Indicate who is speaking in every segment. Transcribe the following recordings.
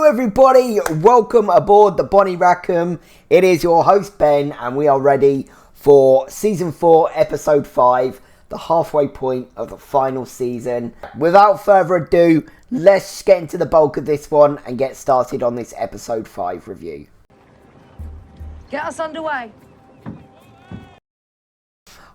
Speaker 1: everybody, welcome aboard the Bonnie Rackham. It is your host Ben and we are ready for Season 4, Episode 5, the halfway point of the final season. Without further ado, let's get into the bulk of this one and get started on this Episode 5 review.
Speaker 2: Get us underway.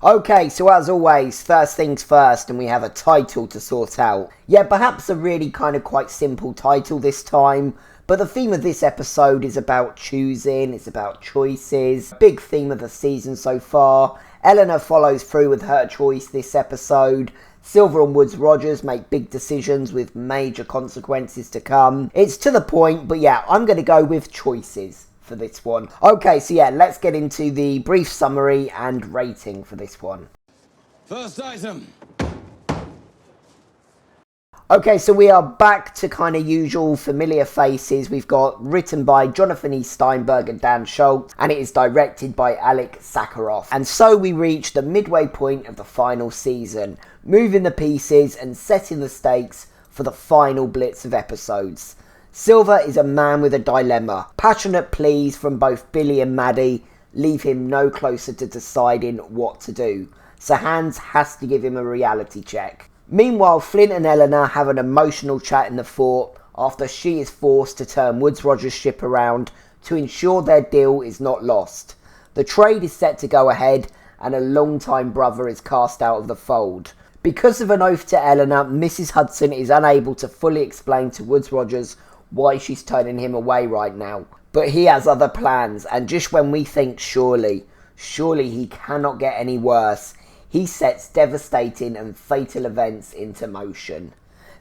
Speaker 1: Okay, so as always, first things first, and we have a title to sort out. Yeah, perhaps a really quite simple title this time, but the theme of this episode is about choosing, it's about choices. Big theme of the season so far. Eleanor follows through with her choice this episode. Silver and Woods Rogers make big decisions with major consequences to come. It's to the point, but yeah, I'm going to go with choices for this one. Okay, so yeah, let's get into the brief summary and rating for this one.
Speaker 3: First item.
Speaker 1: Okay, so we are back to usual familiar faces. We've got written by Jonathan E. Steinberg and Dan Schultz, and it is directed by Alec Sakharov. And so we reach the midway point of the final season, moving the pieces and setting the stakes for the final blitz of episodes. Silver is a man with a dilemma. Passionate pleas from both Billy and Madi leave him no closer to deciding what to do, so Hans has to give him a reality check. Meanwhile, Flint and Eleanor have an emotional chat in the fort after she is forced to turn Woods Rogers' ship around to ensure their deal is not lost. The trade is set to go ahead and a long-time brother is cast out of the fold. Because of an oath to Eleanor, Mrs. Hudson is unable to fully explain to Woods Rogers why she's turning him away right now. But he has other plans, and just when we think surely he cannot get any worse, he sets devastating and fatal events into motion.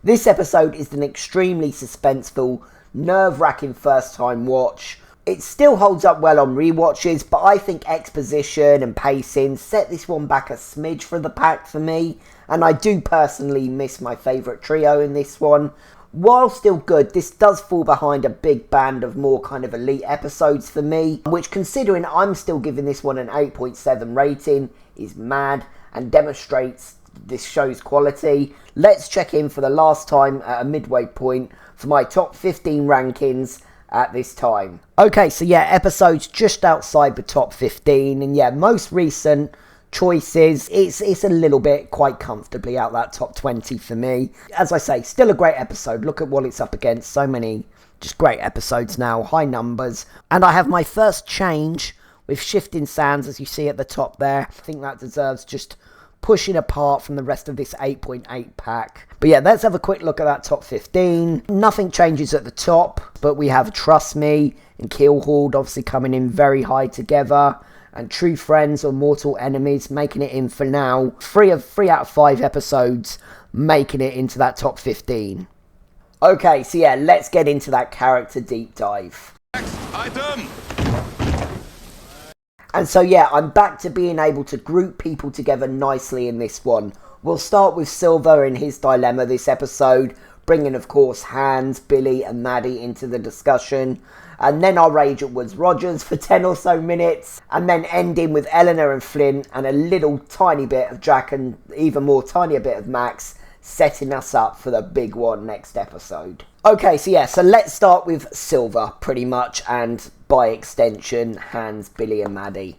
Speaker 1: This episode is an extremely suspenseful, nerve-wracking first-time watch. It still holds up well on rewatches, but I think exposition and pacing set this one back a smidge from the pack for me, and I do personally miss my favourite trio in this one. While still good, this does fall behind a big band of more elite episodes for me, which, considering I'm still giving this one an 8.7 rating, is mad and demonstrates this show's quality. Let's check in for the last time at a midway point for my top 15 rankings at this time. Okay, so yeah, episodes just outside the top 15, and yeah, most recent choices, it's a little bit quite comfortably out that top 20 for me. As I say, still a great episode. Look at what it's up against. So many just great episodes now, high numbers. And I have my first change with shifting sands, as you see at the top there. I think that deserves just pushing apart from the rest of this 8.8 pack. But yeah, let's have a quick look at that top 15. Nothing changes at the top, but we have Trust Me and Keelhauled obviously coming in very high together, and True Friends or Mortal Enemies making it in for now. 3 out of 5 episodes making it into that top 15. Okay, so yeah, let's get into that character deep dive.
Speaker 3: Next item.
Speaker 1: And so yeah, I'm back to being able to group people together nicely in this one. We'll start with Silver and his dilemma this episode, bringing of course Hans, Billy and Madi into the discussion. And then I'll rage at Woods Rogers for 10 or so minutes, and then ending with Eleanor and Flint and a little tiny bit of Jack and even more tinier bit of Max, setting us up for the big one next episode. Okay, so yeah, so let's start with Silver pretty much, and by extension Hans, Billy and Madi.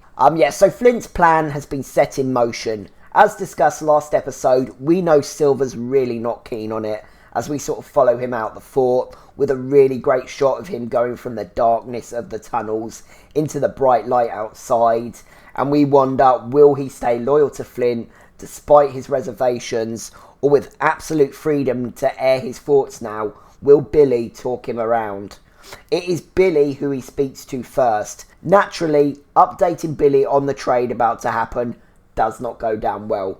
Speaker 1: So Flint's plan has been set in motion. As discussed last episode, we know Silver's really not keen on it, as we sort of follow him out the fort with a really great shot of him going from the darkness of the tunnels into the bright light outside. And we wonder, will he stay loyal to Flint despite his reservations, or with absolute freedom to air his thoughts now, will Billy talk him around? It is Billy who he speaks to first. Naturally, updating Billy on the trade about to happen does not go down well.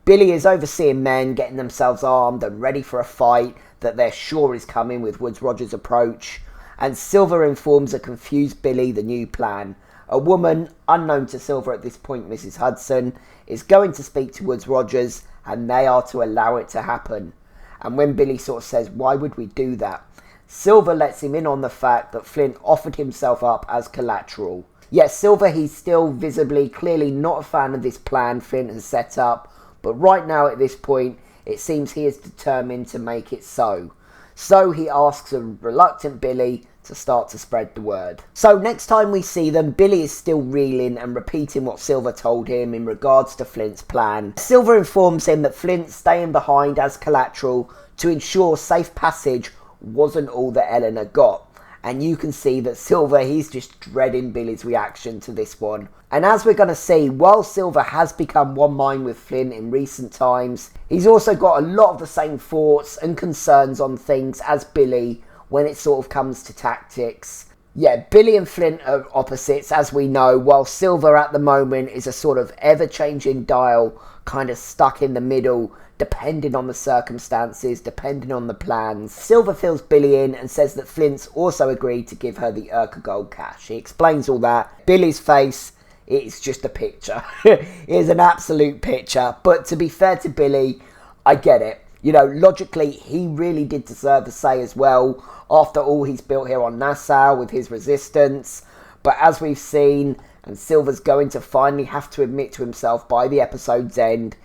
Speaker 1: Billy is overseeing men getting themselves armed and ready for a fight that they're sure is coming with Woods Rogers' approach, and Silver informs a confused Billy the new plan. A woman, unknown to Silver at this point, Mrs. Hudson, is going to speak to Woods Rogers, and they are to allow it to happen. And when Billy sort of says, why would we do that? Silver lets him in on the fact that Flint offered himself up as collateral. Yet Silver, he's still visibly, clearly not a fan of this plan Flint has set up, but right now at this point, it seems he is determined to make it so. So he asks a reluctant Billy to start to spread the word. So next time we see them, Billy is still reeling and repeating what Silver told him in regards to Flint's plan. Silver informs him that Flint's staying behind as collateral to ensure safe passage wasn't all that Eleanor got. And you can see that Silver, he's just dreading Billy's reaction to this one. And as we're going to see, while Silver has become one mind with Flint in recent times, he's also got a lot of the same thoughts and concerns on things as Billy when it sort of comes to tactics. Yeah, Billy and Flint are opposites, as we know, while Silver at the moment is a sort of ever-changing dial, kind of stuck in the middle, depending on the circumstances, depending on the plans. Silver fills Billy in and says that Flint's also agreed to give her the Urca gold cash. He explains all that. Billy's face, it's just a picture. It is an absolute picture. But to be fair to Billy, I get it. You know, logically, he really did deserve the say as well, after all he's built here on Nassau with his resistance. But as we've seen, and Silver's going to finally have to admit to himself by the episode's end,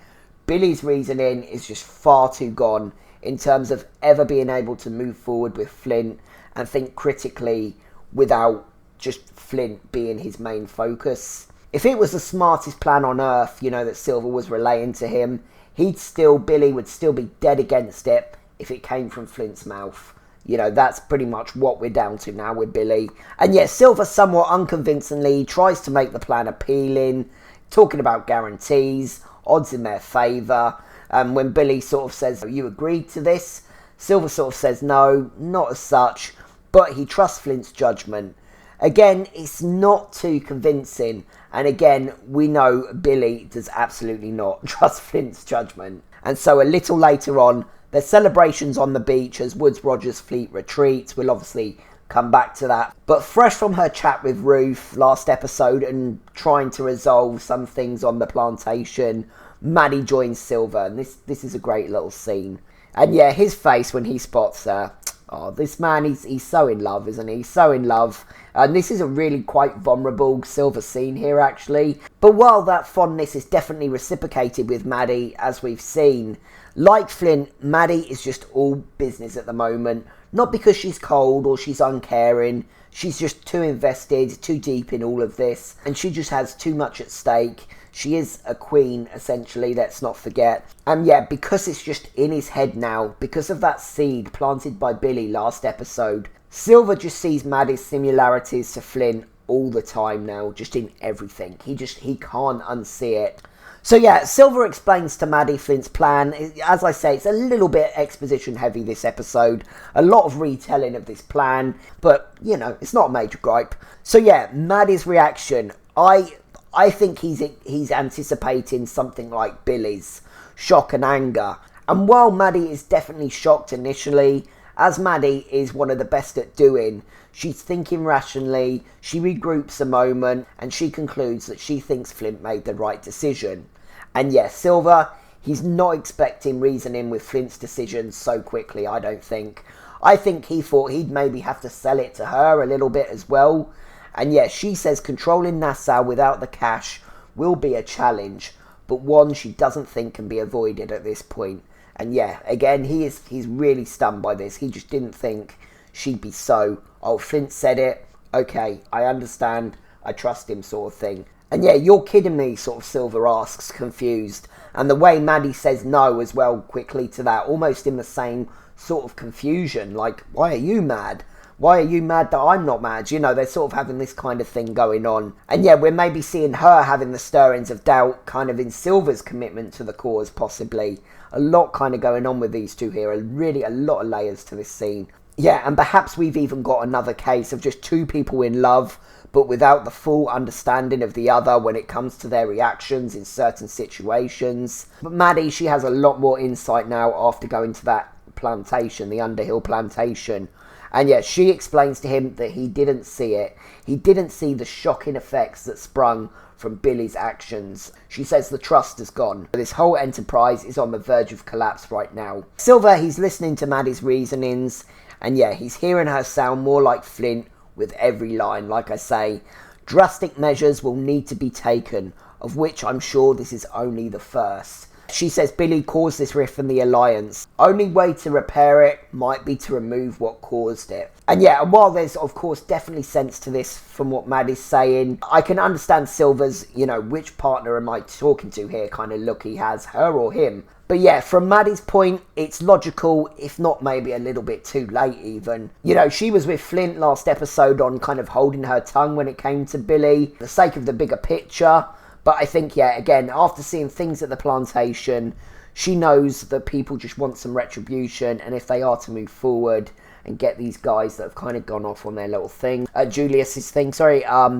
Speaker 1: Billy's reasoning is just far too gone in terms of ever being able to move forward with Flint and think critically without just Flint being his main focus. If it was the smartest plan on earth, you know, that Silver was relaying to him, Billy would still be dead against it if it came from Flint's mouth. You know, that's pretty much what we're down to now with Billy. And yes, Silver somewhat unconvincingly tries to make the plan appealing, talking about guarantees, odds in their favour. When Billy sort of says, you agreed to this? Silver sort of says no, not as such, but he trusts Flint's judgment. Again, it's not too convincing, and again, we know Billy does absolutely not trust Flint's judgment. And so a little later on, there's celebrations on the beach as Woods Rogers' fleet retreats. We'll obviously come back to that. But fresh from her chat with Ruth last episode and trying to resolve some things on the plantation, Madi joins Silver, and this is a great little scene. And yeah, his face when he spots her. Oh, this man, he's so in love, isn't he? So in love. And this is a really quite vulnerable Silver scene here, actually. But while that fondness is definitely reciprocated with Madi, as we've seen, like Flint, Madi is just all business at the moment. Not because she's cold or she's uncaring. She's just too invested, too deep in all of this. And she just has too much at stake. She is a queen, essentially, let's not forget. And yeah, because it's just in his head now, because of that seed planted by Billy last episode, Silver just sees Madi's similarities to Flint all the time now, just in everything. He can't unsee it. So yeah, Silver explains to Madi Flint's plan. As I say, it's a little bit exposition heavy this episode. A lot of retelling of this plan, but, you know, it's not a major gripe. So yeah, Madi's reaction. I think he's anticipating something like Billy's, shock and anger. And while Madi is definitely shocked initially, as Madi is one of the best at doing, she's thinking rationally, she regroups a moment, and she concludes that she thinks Flint made the right decision. And yes, Silver, he's not expecting reasoning with Flint's decisions so quickly, I don't think. I think he thought he'd maybe have to sell it to her a little bit as well. And yes, she says controlling Nassau without the cash will be a challenge, but one she doesn't think can be avoided at this point. And yeah, again, he's really stunned by this. He just didn't think she'd be so, oh, Flint said it, okay, I understand, I trust him sort of thing. And yeah, you're kidding me, sort of Silver asks, confused. And the way Madi says no as well quickly to that, almost in the same sort of confusion, like, why are you mad? Why are you mad that I'm not mad? You know, they're sort of having this kind of thing going on. And yeah, we're maybe seeing her having the stirrings of doubt kind of in Silver's commitment to the cause, possibly. A lot kind of going on with these two here. Really a lot of layers to this scene. Yeah, and perhaps we've even got another case of just two people in love, but without the full understanding of the other when it comes to their reactions in certain situations. But Madi, she has a lot more insight now after going to that plantation, the Underhill plantation. And yet she explains to him that he didn't see it. He didn't see the shocking effects that sprung from Billy's actions. She says the trust is gone. This whole enterprise is on the verge of collapse right now. Silver, he's listening to Madi's reasonings. And yeah, he's hearing her sound more like Flint with every line. Like I say, drastic measures will need to be taken, of which I'm sure this is only the first. She says Billy caused this rift in the alliance. Only way to repair it might be to remove what caused it. And yeah, and while there's of course definitely sense to this from what Madi's saying, I can understand Silver's, which partner am I talking to here kind of look he has, her or him. But yeah, from Madi's point, it's logical, if not maybe a little bit too late even. She was with Flint last episode on kind of holding her tongue when it came to Billy, for the sake of the bigger picture. But I think, yeah, again, after seeing things at the plantation, she knows that people just want some retribution, and if they are to move forward and get these guys that have kind of gone off on their little thing, Julius's thing,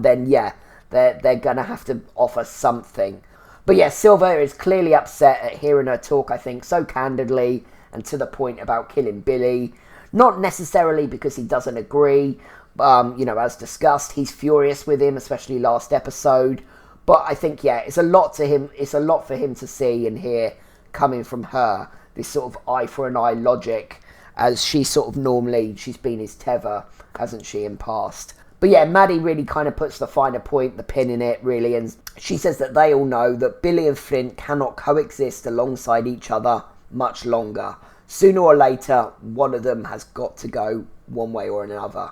Speaker 1: then yeah, they're gonna have to offer something. But yeah, Silver is clearly upset at hearing her talk, I think, so candidly and to the point about killing Billy. Not necessarily because he doesn't agree, as discussed, he's furious with him, especially last episode. But I think, yeah, it's a lot to him. It's a lot for him to see and hear coming from her. This sort of eye for an eye logic, as she's been his tether, hasn't she, in past. But yeah, Madi really kind of puts the finer point, the pin in it, really. And she says that they all know that Billy and Flint cannot coexist alongside each other much longer. Sooner or later, one of them has got to go one way or another.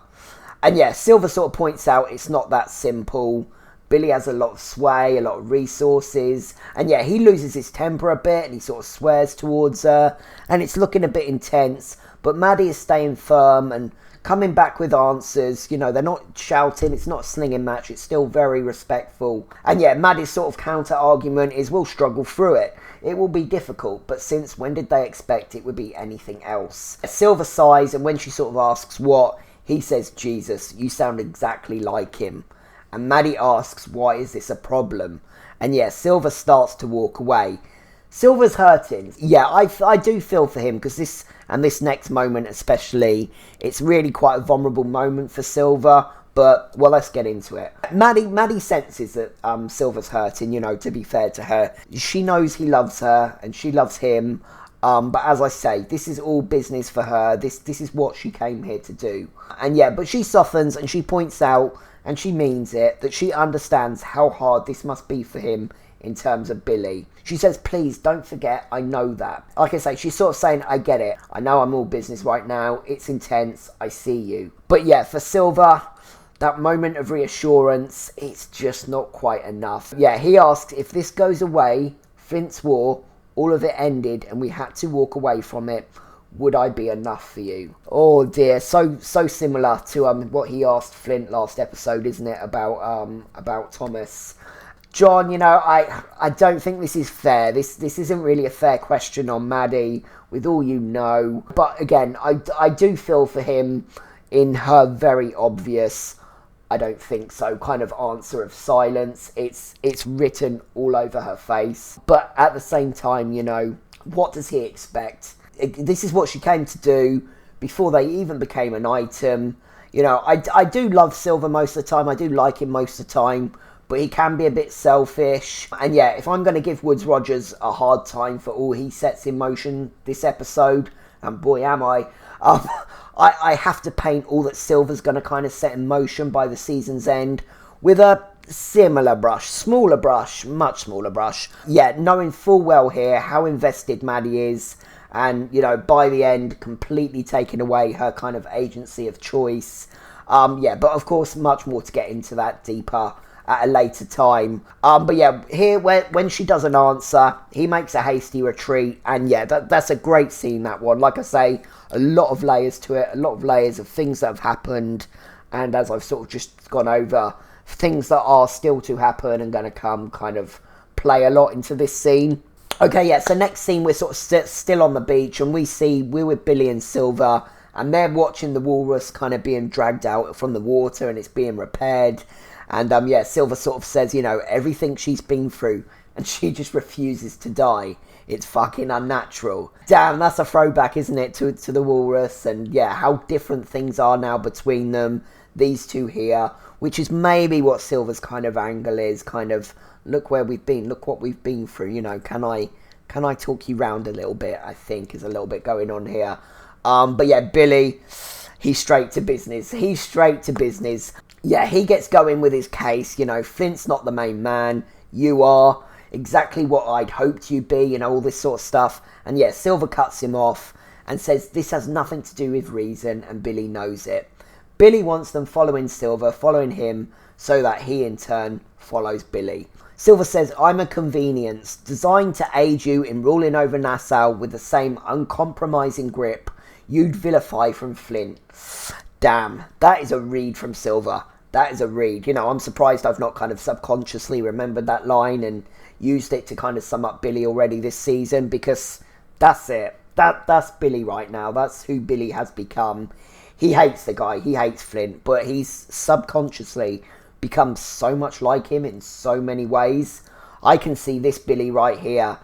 Speaker 1: And yeah, Silver sort of points out it's not that simple. Billy has a lot of sway, a lot of resources, and yeah, he loses his temper a bit and he sort of swears towards her, and it's looking a bit intense, but Madi is staying firm and coming back with answers. They're not shouting, it's not a slinging match, it's still very respectful. And yeah, Madi's sort of counter-argument is we'll struggle through it. It will be difficult, but since when did they expect it would be anything else? Silver sighs, and when she sort of asks what, he says, Jesus, you sound exactly like him. And Madi asks, why is this a problem? And yeah, Silver starts to walk away. Silver's hurting. Yeah, I do feel for him, because this next moment especially, it's really quite a vulnerable moment for Silver. But, well, let's get into it. Madi senses that Silver's hurting, to be fair to her. She knows he loves her, and she loves him. But as I say, this is all business for her. This is what she came here to do. And yeah, but she softens and she points out, and she means it, that she understands how hard this must be for him in terms of Billy. She says, please, don't forget, I know that. Like I say, she's sort of saying, I get it. I know I'm all business right now. It's intense. I see you. But yeah, for Silver, that moment of reassurance, it's just not quite enough. Yeah, he asks, if this goes away, Flint's war, all of it ended, and we had to walk away from it, would I be enough for you? Oh dear, so similar to what he asked Flint last episode, isn't it, about Thomas. John, I don't think this is fair. This isn't really a fair question on Madi, with all you know. But again, I do feel for him in her very obvious, I don't think so, kind of answer of silence. It's written all over her face. But at the same time, what does he expect? This is what she came to do before they even became an item. I do love Silver most of the time. I do like him most of the time. But he can be a bit selfish. And yeah, if I'm going to give Woodes Rogers a hard time for all he sets in motion this episode, and boy am I have to paint all that Silver's going to kind of set in motion by the season's end with a similar brush, smaller brush, much smaller brush. Yeah, knowing full well here how invested Madi is, and, by the end, completely taking away her kind of agency of choice. Yeah, but of course, much more to get into that deeper at a later time. But yeah, here, when she doesn't answer, he makes a hasty retreat, and yeah, that's a great scene, that one. Like I say, a lot of layers to it, a lot of layers of things that have happened, and as I've sort of just gone over, things that are still to happen and going to come kind of play a lot into this scene. Okay, yeah, so next scene, we're sort of still on the beach, and we're with Billy and Silver, and they're watching the walrus kind of being dragged out from the water, and it's being repaired. And yeah, Silver sort of says, everything she's been through, and she just refuses to die. It's fucking unnatural. Damn, that's a throwback, isn't it, to the walrus? And yeah, how different things are now between them, these two here, which is maybe what Silver's kind of angle is, kind of, look where we've been, look what we've been through, can I talk you round a little bit, I think, is a little bit going on here. But yeah, Billy, he's straight to business. Yeah, he gets going with his case. Flint's not the main man. You are. exactly what I'd hoped you'd be, you know, all this sort of stuff. And yeah, Silver cuts him off and says this has nothing to do with reason, and Billy knows it. Billy wants them following Silver, following him, so that he in turn follows Billy. Silver says, I'm a convenience, designed to aid you in ruling over Nassau with the same uncompromising grip you'd vilify from Flint. Damn, that is a read from Silver. That is a read. You know, I'm surprised I've not kind of subconsciously remembered that line and used it to kind of sum up Billy already this season, because that's it. That's Billy right now. That's who Billy has become. He hates the guy. He hates Flint, but he's subconsciously become so much like him in so many ways. I can see this Billy right here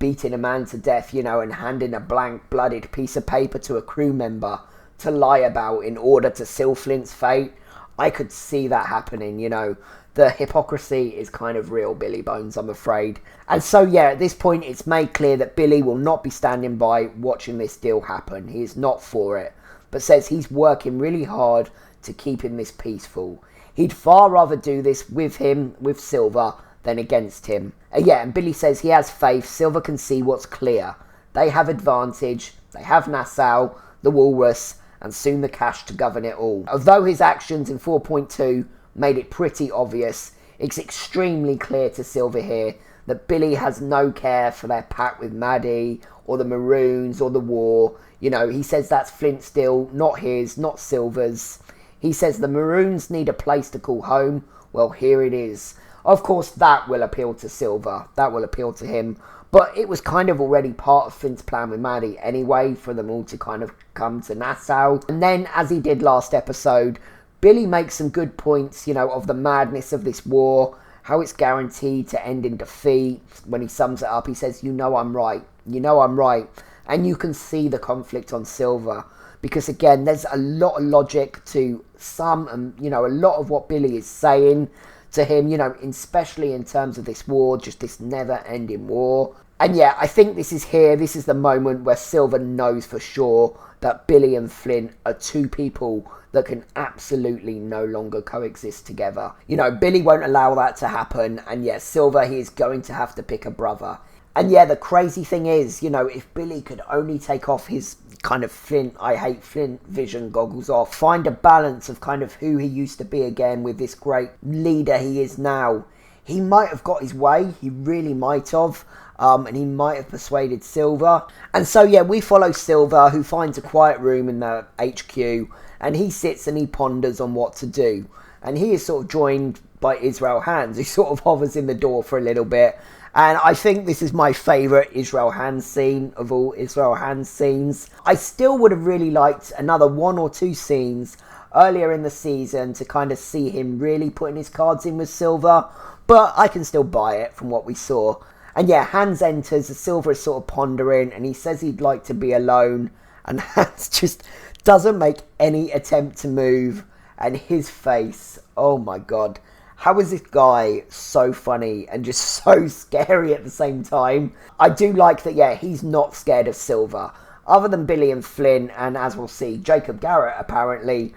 Speaker 1: beating a man to death, you know, and handing a blank, blooded piece of paper to a crew member to lie about in order to seal Flint's fate. I could see that happening, you know. The hypocrisy is kind of real, Billy Bones, I'm afraid. And so, yeah, at this point, it's made clear that Billy will not be standing by watching this deal happen. He is not for it, but says he's working really hard to keeping this peaceful. He'd far rather do this with him, with Silver, than against him. Yeah, and Billy says he has faith. Silver can see what's clear. They have advantage. They have Nassau, the Walrus, and soon the cash to govern it all. Although his actions in 4.2 made it pretty obvious, it's extremely clear to Silver here that Billy has no care for their pact with Madi, or the Maroons, or the war. You know, he says that's Flint's deal, not his, not Silver's. He says the Maroons need a place to call home. Well, here it is. Of course, that will appeal to Silver. That will appeal to him. But it was kind of already part of Flint's plan with Madi anyway, for them all to kind of come to Nassau. And then, as he did last episode, Billy makes some good points, you know, of the madness of this war, how it's guaranteed to end in defeat. When he sums it up, he says, you know I'm right. You know I'm right. And you can see the conflict on Silver. Because, again, there's a lot of logic to some, and, you know, a lot of what Billy is saying to him, you know, especially in terms of this war, just this never-ending war. And yeah, I think this is the moment where Silver knows for sure that Billy and Flint are two people that can absolutely no longer coexist together. You know, Billy won't allow that to happen, and yeah, Silver, he is going to have to pick a brother. And yeah, the crazy thing is, you know, if Billy could only take off his kind of Flint, I hate Flint vision goggles off, find a balance of kind of who he used to be again with this great leader he is now, he might have got his way. He really might have. And he might have persuaded Silver. And so, yeah, we follow Silver, who finds a quiet room in the HQ, and he sits and he ponders on what to do. And he is sort of joined by Israel Hands, who sort of hovers in the door for a little bit. And I think this is my favourite Israel Hands scene of all Israel Hands scenes. I still would have really liked another 1 or 2 scenes earlier in the season to kind of see him really putting his cards in with Silver, but I can still buy it from what we saw. And yeah, Hans enters, Silver is sort of pondering, and he says he'd like to be alone, and Hans just doesn't make any attempt to move, and his face, oh my god, how is this guy so funny and just so scary at the same time? I do like that, yeah, he's not scared of Silver. Other than Billy and Flynn, and as we'll see, Jacob Garrett apparently,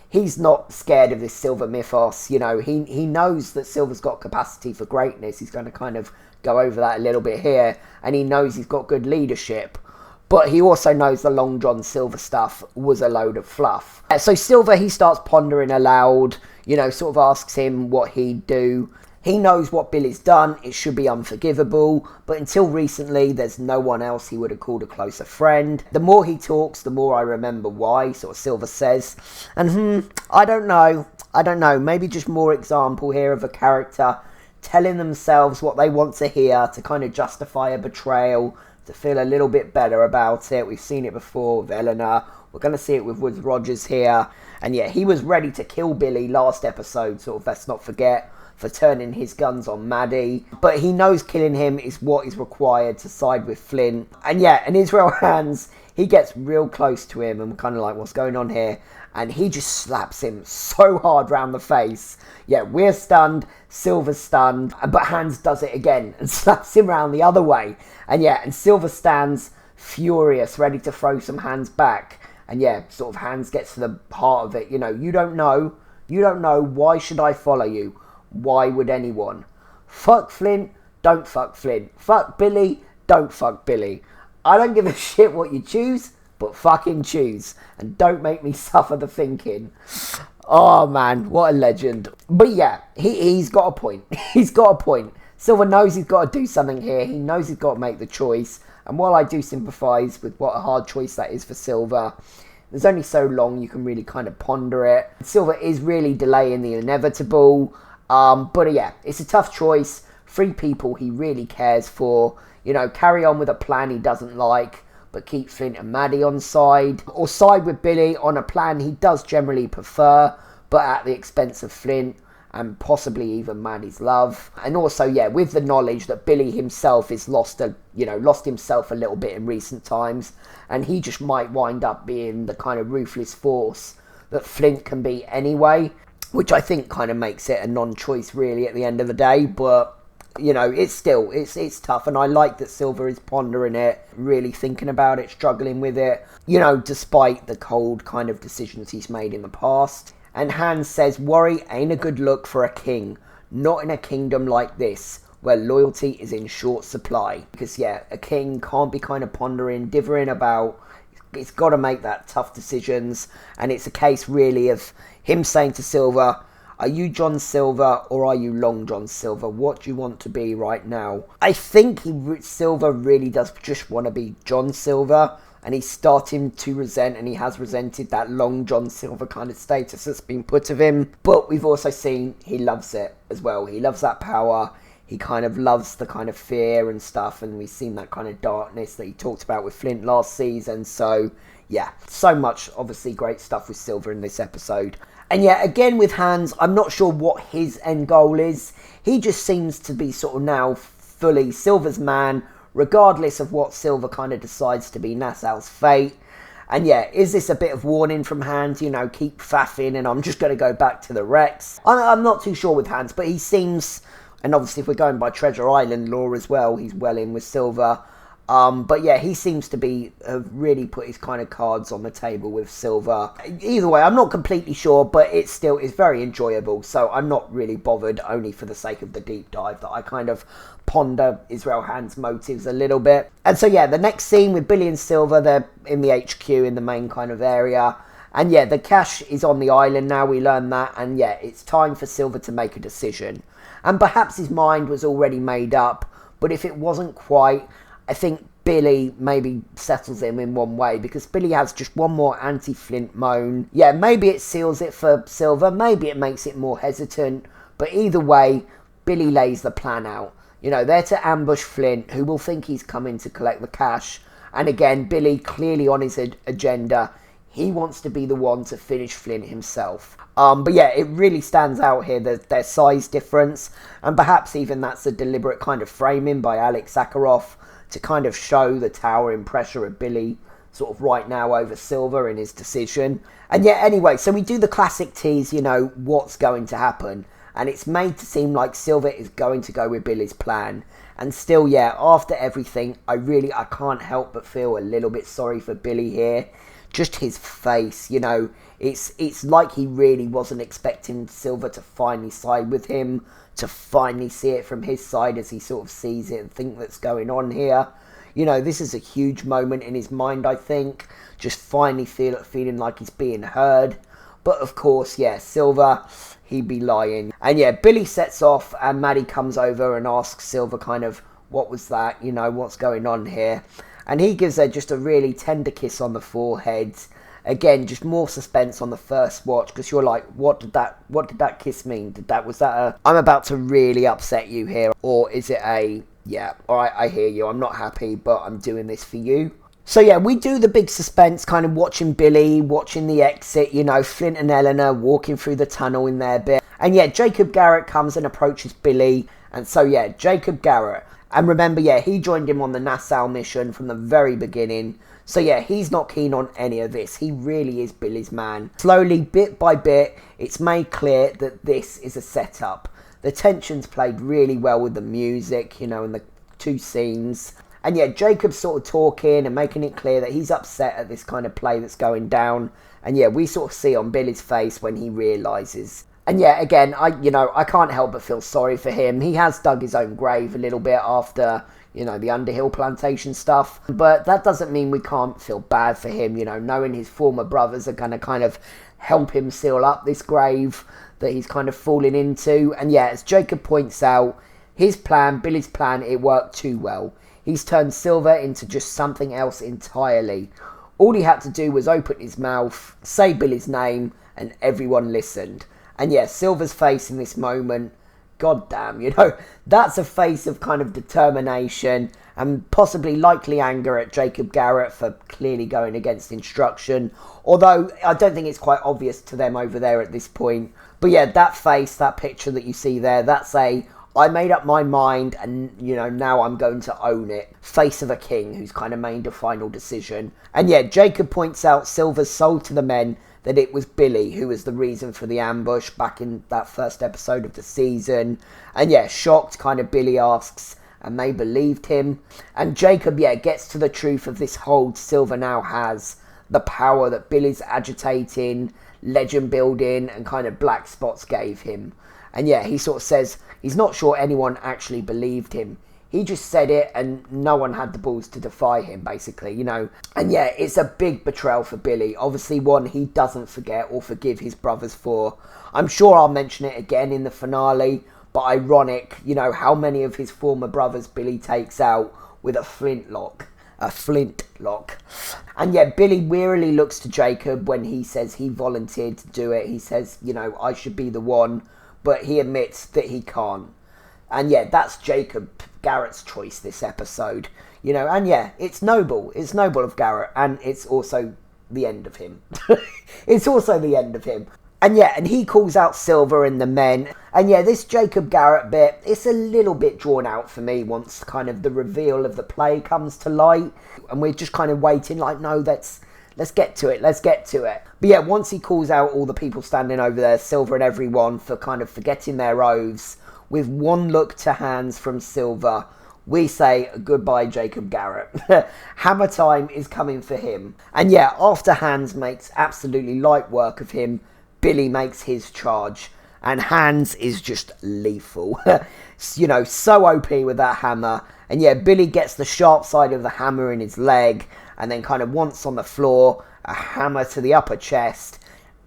Speaker 1: he's not scared of this Silver mythos. You know, he knows that Silver's got capacity for greatness. He's going to kind of go over that a little bit here, and he knows he's got good leadership, but he also knows the Long John Silver stuff was a load of fluff. So Silver, he starts pondering aloud, you know, sort of asks him what he'd do. He knows what Billy's done, it should be unforgivable, but until recently there's no one else he would have called a closer friend. The more he talks, the more I remember why, sort of Silver says. And I don't know, maybe just more example here of a character telling themselves what they want to hear to kind of justify a betrayal, to feel a little bit better about it. We've seen it before with Eleanor. We're going to see it with Woods Rogers here. And yeah, he was ready to kill Billy last episode, sort of, let's not forget, for turning his guns on Madi. But he knows killing him is what is required to side with Flint. And yeah, and Israel Hands, he gets real close to him and kind of like, what's going on here? And he just slaps him so hard round the face. Yeah, we're stunned, Silver's stunned, but Hands does it again and slaps him round the other way. And yeah, and Silver stands furious, ready to throw some Hands back. And yeah, sort of Hands gets to the heart of it. You know, you don't know, why should I follow you? Why would anyone? Fuck Flint, don't fuck Flint. Fuck Billy, don't fuck Billy. I don't give a shit what you choose, but fucking choose. And don't make me suffer the thinking. Oh man, what a legend. But yeah, he's got a point. He's got a point. Silver knows he's got to do something here. He knows he's got to make the choice. And while I do sympathise with what a hard choice that is for Silver, there's only so long you can really kind of ponder it. Silver is really delaying the inevitable. But yeah, it's a tough choice. 3 people he really cares for. You know, carry on with a plan he doesn't like, but keep Flint and Madi on side. Or side with Billy on a plan he does generally prefer, but at the expense of Flint and possibly even Madi's love. And also, yeah, with the knowledge that Billy himself is lost himself a little bit in recent times, and he just might wind up being the kind of ruthless force that Flint can be anyway, which I think kind of makes it a non-choice really at the end of the day. But you know, it's tough, and I like that Silver is pondering it, really thinking about it, struggling with it, you know, despite the cold kind of decisions he's made in the past. And Hans says, worry ain't a good look for a king, not in a kingdom like this, where loyalty is in short supply. Because yeah, a king can't be kind of pondering, dithering about. It's got to make that tough decisions, and it's a case really of him saying to Silver, are you John Silver or are you Long John Silver? What do you want to be right now? I think Silver really does just want to be John Silver, and he's starting to resent, and he has resented that Long John Silver kind of status that's been put of him. But we've also seen he loves it as well. He loves that power. He kind of loves the kind of fear and stuff, and we've seen that kind of darkness that he talked about with Flint last season. So yeah, so much obviously great stuff with Silver in this episode. And yeah, again with Hans, I'm not sure what his end goal is. He just seems to be sort of now fully Silver's man, regardless of what Silver kind of decides to be Nassau's fate. And yeah, is this a bit of warning from Hans, you know, keep faffing and I'm just going to go back to the Rex? I'm not too sure with Hans, but he seems, and obviously if we're going by Treasure Island law as well, he's well in with Silver. But yeah, he seems to be really put his kind of cards on the table with Silver. Either way, I'm not completely sure, but it still is very enjoyable. So I'm not really bothered, only for the sake of the deep dive, that I kind of ponder Israel Hand's motives a little bit. And so yeah, the next scene with Billy and Silver, they're in the HQ in the main kind of area. And yeah, the cache is on the island now, we learn that. And yeah, it's time for Silver to make a decision. And perhaps his mind was already made up, but if it wasn't quite, I think Billy maybe settles him in one way, because Billy has just one more anti-Flint moan. Yeah, maybe it seals it for Silver, maybe it makes it more hesitant, but either way, Billy lays the plan out. You know, they're to ambush Flint, who will think he's coming to collect the cash. And again, Billy clearly on his agenda, he wants to be the one to finish Flint himself. But yeah, it really stands out here, their size difference, and perhaps even that's a deliberate kind of framing by Alex Sakharov, to kind of show the towering pressure of Billy sort of right now over Silver in his decision. And yeah, anyway, so we do the classic tease, you know, what's going to happen. And it's made to seem like Silver is going to go with Billy's plan. And still, yeah, after everything, I can't help but feel a little bit sorry for Billy here. Just his face, you know, it's like he really wasn't expecting Silver to finally side with him, to finally see it from his side as he sort of sees it and think that's going on here. You know, this is a huge moment in his mind, I think, just finally feeling like he's being heard. But of course, yeah, Silver, he'd be lying. And yeah, Billy sets off and Madi comes over and asks Silver kind of, what was that, you know, what's going on here? And he gives her just a really tender kiss on the forehead. Again, just more suspense on the first watch, because you're like, what did that kiss mean? Was that a, I'm about to really upset you here? Or is it a, yeah, alright, I hear you, I'm not happy, but I'm doing this for you? So yeah, we do the big suspense, kind of watching Billy, watching the exit, you know, Flint and Eleanor walking through the tunnel in their bit. And yeah, Jacob Garrett comes and approaches Billy. And so yeah, Jacob Garrett. And remember, yeah, he joined him on the Nassau mission from the very beginning. So yeah, he's not keen on any of this. He really is Billy's man. Slowly, bit by bit, it's made clear that this is a setup. The tension's played really well with the music, you know, and the two scenes. And yeah, Jacob's sort of talking and making it clear that he's upset at this kind of play that's going down. And yeah, we sort of see on Billy's face when he realises And yeah, again, I can't help but feel sorry for him. He has dug his own grave a little bit after, the Underhill plantation stuff. But that doesn't mean we can't feel bad for him, knowing his former brothers are going to kind of help him seal up this grave that he's kind of fallen into. And yeah, as Jacob points out, his plan, Billy's plan, it worked too well. He's turned Silver into just something else entirely. All he had to do was open his mouth, say Billy's name, and everyone listened. And yeah, Silver's face in this moment, goddamn, that's a face of kind of determination and possibly likely anger at Jacob Garrett for clearly going against instruction. Although I don't think it's quite obvious to them over there at this point. But yeah, that face, that picture that you see there, that's I made up my mind and, now I'm going to own it. Face of a king who's kind of made a final decision. And yeah, Jacob points out Silver's sold to the men that it was Billy who was the reason for the ambush back in that first episode of the season. And yeah, shocked, kind of Billy asks, and they believed him. And Jacob, gets to the truth of this hold Silver now has. The power that Billy's agitating, legend building, and kind of black spots gave him. And yeah, he sort of says he's not sure anyone actually believed him. He just said it and no one had the balls to defy him, basically, And yeah, it's a big betrayal for Billy. Obviously one he doesn't forget or forgive his brothers for. I'm sure I'll mention it again in the finale, but ironic, how many of his former brothers Billy takes out with a flintlock. A flintlock. And yeah, Billy wearily looks to Jacob when he says he volunteered to do it. He says, I should be the one. But he admits that he can't. And yeah, that's Jacob Garrett's choice this episode. And yeah, it's noble. It's noble of Garrett. And it's also the end of him. It's also the end of him. And yeah, and he calls out Silver and the men. And yeah, this Jacob Garrett bit, it's a little bit drawn out for me once kind of the reveal of the play comes to light. And we're just kind of waiting like, no, let's get to it. Let's get to it. But yeah, once he calls out all the people standing over there, Silver and everyone, for kind of forgetting their oaths, with one look to Hans from Silver, we say goodbye, Jacob Garrett. Hammer time is coming for him. And yeah, after Hans makes absolutely light work of him, Billy makes his charge. And Hans is just lethal. So OP with that hammer. And yeah, Billy gets the sharp side of the hammer in his leg. And then kind of once on the floor, a hammer to the upper chest.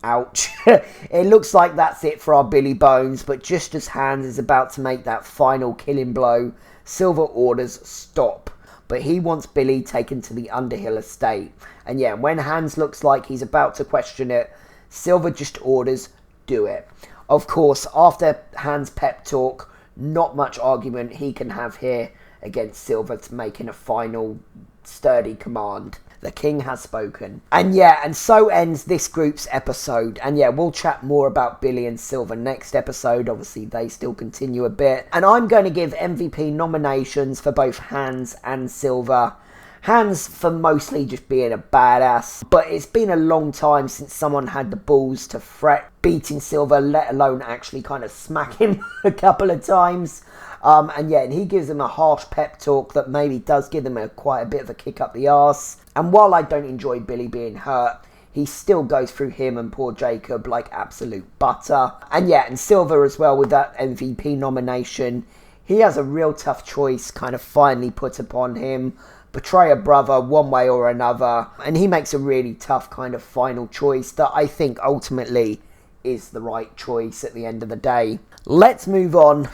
Speaker 1: Ouch. It looks like that's it for our Billy Bones, but just as Hans is about to make that final killing blow, Silver orders stop. But he wants Billy taken to the Underhill estate. And yeah, when Hans looks like he's about to question it, Silver just orders, do it. Of course, after Hans' pep talk, not much argument he can have here against Silver to making a final sturdy command. The king has spoken. And yeah, and so ends this group's episode. And yeah, we'll chat more about Billy and Silver next episode. Obviously, they still continue a bit. And I'm going to give MVP nominations for both Hans and Silver. Hans for mostly just being a badass. But it's been a long time since someone had the balls to fret beating Silver, let alone actually kind of smack him a couple of times. And yeah, and he gives him a harsh pep talk that maybe does give him quite a bit of a kick up the arse. And while I don't enjoy Billy being hurt, he still goes through him and poor Jacob like absolute butter. And yeah, and Silver as well with that MVP nomination. He has a real tough choice kind of finally put upon him. Betray a brother one way or another. And he makes a really tough kind of final choice that I think ultimately is the right choice at the end of the day. Let's move on.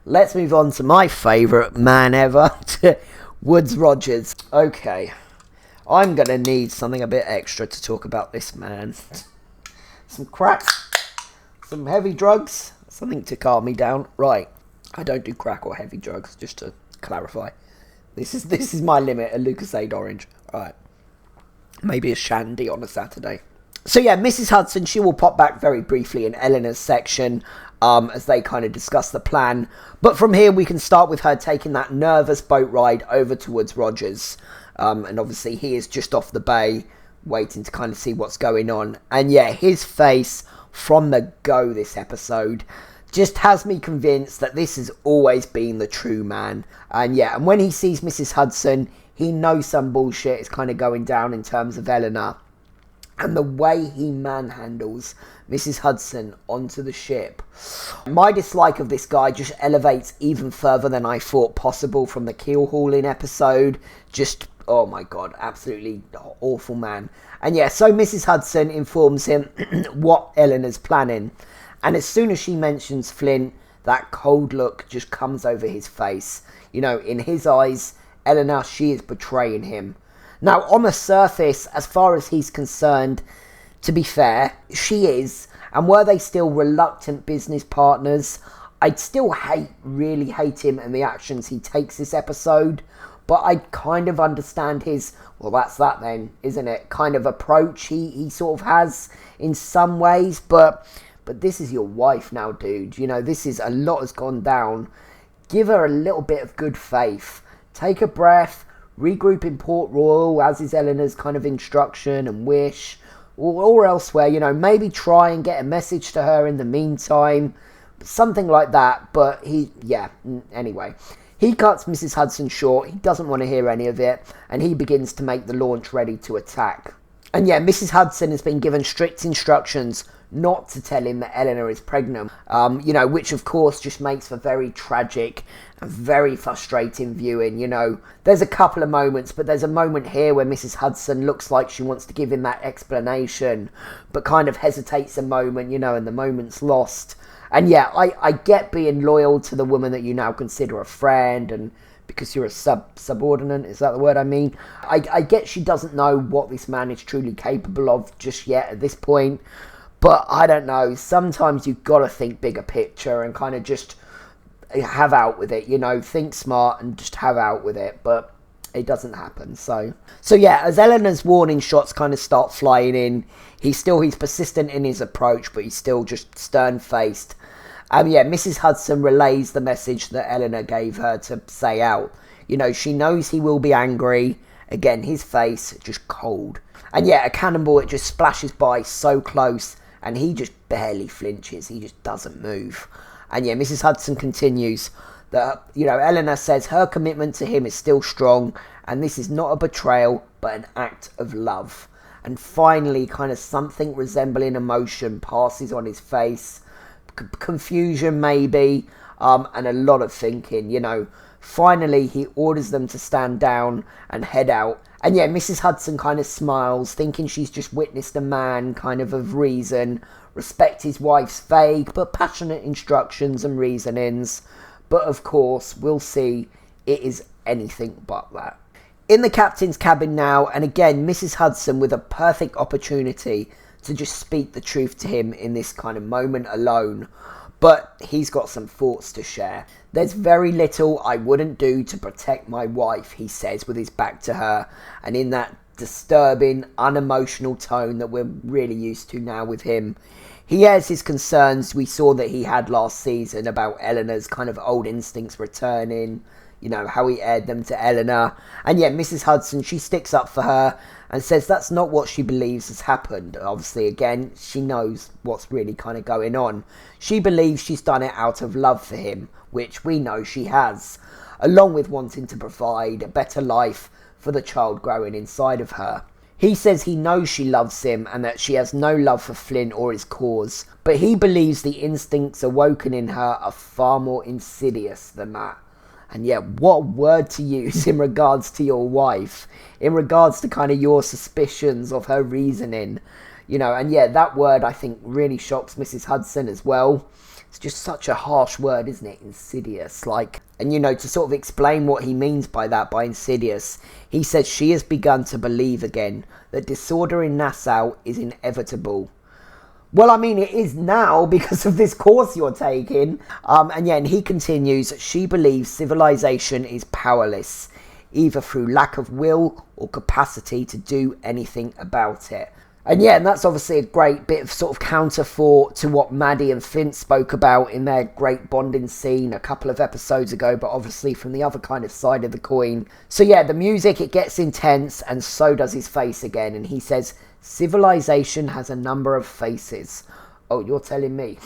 Speaker 1: Let's move on to my favourite man ever, to Woodes Rogers. Okay, I'm going to need something a bit extra to talk about this man. Some crack, some heavy drugs, something to calm me down. Right, I don't do crack or heavy drugs, just to clarify. This is my limit, a Lucasade orange. Alright, maybe a shandy on a Saturday. So yeah, Mrs. Hudson, she will pop back very briefly in Eleanor's section as they kind of discuss the plan. But from here, we can start with her taking that nervous boat ride over towards Rogers. And obviously, he is just off the bay, waiting to kind of see what's going on. And yeah, his face from the go this episode just has me convinced that this has always been the true man. And yeah, and when he sees Mrs. Hudson, he knows some bullshit is kind of going down in terms of Eleanor. and the way he manhandles Mrs. Hudson onto the ship. My dislike of this guy just elevates even further than I thought possible from the keel hauling episode. Just, oh my god, absolutely awful man. And yeah, so Mrs. Hudson informs him what Eleanor's planning. And as soon as she mentions Flint, that cold look just comes over his face. You know, in his eyes, Eleanor, she is betraying him. Now, on the surface, as far as he's concerned, to be fair, she is. And were they still reluctant business partners, I'd still really hate him and the actions he takes this episode. But I kind of understand his, well, that's that then, isn't it, kind of approach he sort of has in some ways. But this is your wife now, dude. You know, this is, a lot has gone down. Give her a little bit of good faith. Take a breath. Regroup in Port Royal, as is Eleanor's kind of instruction and wish, or elsewhere, you know, maybe try and get a message to her in the meantime, something like that. But anyway, he cuts Mrs. Hudson short. He doesn't want to hear any of it, and he begins to make the launch ready to attack. And yeah, Mrs. Hudson has been given strict instructions not to tell him that Eleanor is pregnant, you know, which of course just makes for very tragic and very frustrating viewing. You know, there's a couple of moments, but there's a moment here where Mrs. Hudson looks like she wants to give him that explanation, but kind of hesitates a moment, you know, and the moment's lost. And yeah, I get being loyal to the woman that you now consider a friend, and because you're a subordinate, is that the word I mean? I get she doesn't know what this man is truly capable of just yet at this point. But I don't know, sometimes you've got to think bigger picture and kind of just have out with it, you know, think smart and just have out with it. But it doesn't happen. So yeah, as Eleanor's warning shots kind of start flying in, he's persistent in his approach, but he's still just stern-faced. Yeah, Mrs. Hudson relays the message that Eleanor gave her to say out. You know, she knows he will be angry. Again, his face just cold. And yeah, a cannonball, it just splashes by so close, and he just barely flinches. He just doesn't move. And yeah, Mrs. Hudson continues that, you know, Eleanor says her commitment to him is still strong, and this is not a betrayal, but an act of love. And finally, kind of something resembling emotion passes on his face. Confusion maybe, and a lot of thinking, you know. Finally, he orders them to stand down and head out. And yeah, Mrs. Hudson kind of smiles, thinking she's just witnessed a man kind of reason, respect his wife's vague but passionate instructions and reasonings. But of course, we'll see, it is anything but that. In the captain's cabin now, and again, Mrs. Hudson with a perfect opportunity to just speak the truth to him in this kind of moment alone. But he's got some thoughts to share. There's very little I wouldn't do to protect my wife, he says with his back to her, and in that disturbing, unemotional tone that we're really used to now with him. He has his concerns we saw that he had last season about Eleanor's kind of old instincts returning, you know, how he aired them to Eleanor. And yeah, Mrs. Hudson, she sticks up for her and says that's not what she believes has happened. Obviously, again, she knows what's really kind of going on. She believes she's done it out of love for him, which we know she has, along with wanting to provide a better life for the child growing inside of her. He says he knows she loves him and that she has no love for Flint or his cause, but he believes the instincts awoken in her are far more insidious than that. And yeah, what word to use in regards to your wife, in regards to kind of your suspicions of her reasoning, you know. And yeah, that word I think really shocks Mrs. Hudson as well. It's just such a harsh word, isn't it? Insidious. Like, and you know, to sort of explain what he means by that, by insidious, he says she has begun to believe again that disorder in Nassau is inevitable. Well, I mean, it is now because of this course you're taking. And yeah, and he continues, she believes civilization is powerless, either through lack of will or capacity to do anything about it. And yeah, and that's obviously a great bit of sort of counter thought to what Madi and Flint spoke about in their great bonding scene a couple of episodes ago, but obviously from the other kind of side of the coin. So yeah, the music, it gets intense, and so does his face again, and he says, civilization has a number of faces. Oh, you're telling me.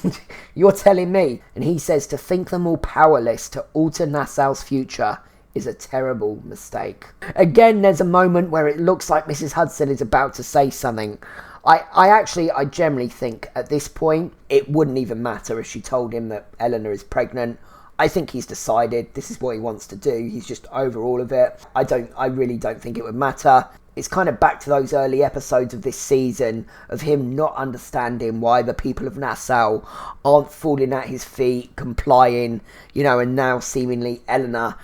Speaker 1: You're telling me. And he says to think them all powerless to alter Nassau's future is a terrible mistake. Again, there's a moment where it looks like Mrs. Hudson is about to say something. I generally think at this point, it wouldn't even matter if she told him that Eleanor is pregnant. I think he's decided this is what he wants to do. He's just over all of it. I really don't think it would matter. It's kind of back to those early episodes of this season of him not understanding why the people of Nassau aren't falling at his feet, complying, and now seemingly Eleanor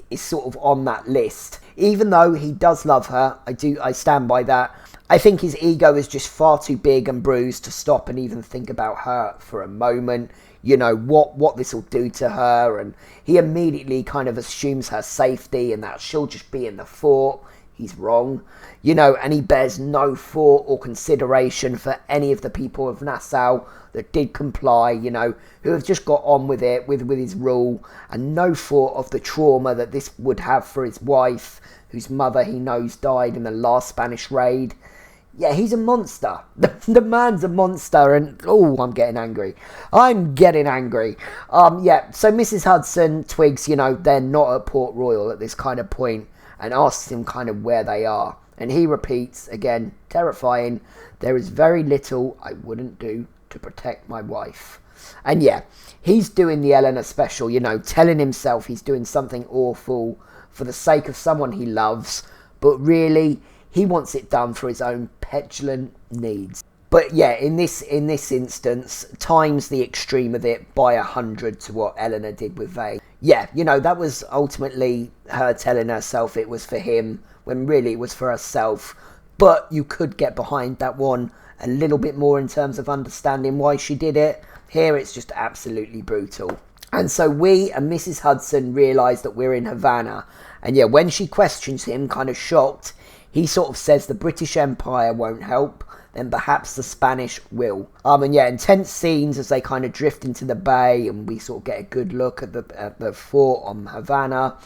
Speaker 1: is sort of on that list. Even though he does love her, I stand by that. I think his ego is just far too big and bruised to stop and even think about her for a moment. What this will do to her, and he immediately kind of assumes her safety and that she'll just be in the fort. He's wrong, and he bears no thought or consideration for any of the people of Nassau that did comply, who have just got on with it, with his rule, and no thought of the trauma that this would have for his wife, whose mother he knows died in the last Spanish raid. Yeah, he's a monster. The man's a monster, and I'm getting angry. So Mrs. Hudson twigs, they're not at Port Royal at this kind of point, and asks him kind of where they are. And he repeats, again, terrifying, there is very little I wouldn't do to protect my wife. And yeah, he's doing the Eleanor special, telling himself he's doing something awful for the sake of someone he loves, but really, he wants it done for his own petulant needs. But yeah, in this instance, times the extreme of it by 100 to what Eleanor did with Vane. Yeah, that was ultimately her telling herself it was for him, when really it was for herself. But you could get behind that one a little bit more in terms of understanding why she did it. Here it's just absolutely brutal. And so we and Mrs. Hudson realise that we're in Havana. And yeah, when she questions him, kind of shocked, he sort of says the British Empire won't help, then perhaps the Spanish will. And yeah, intense scenes as they kind of drift into the bay, and we sort of get a good look at the fort on Havana.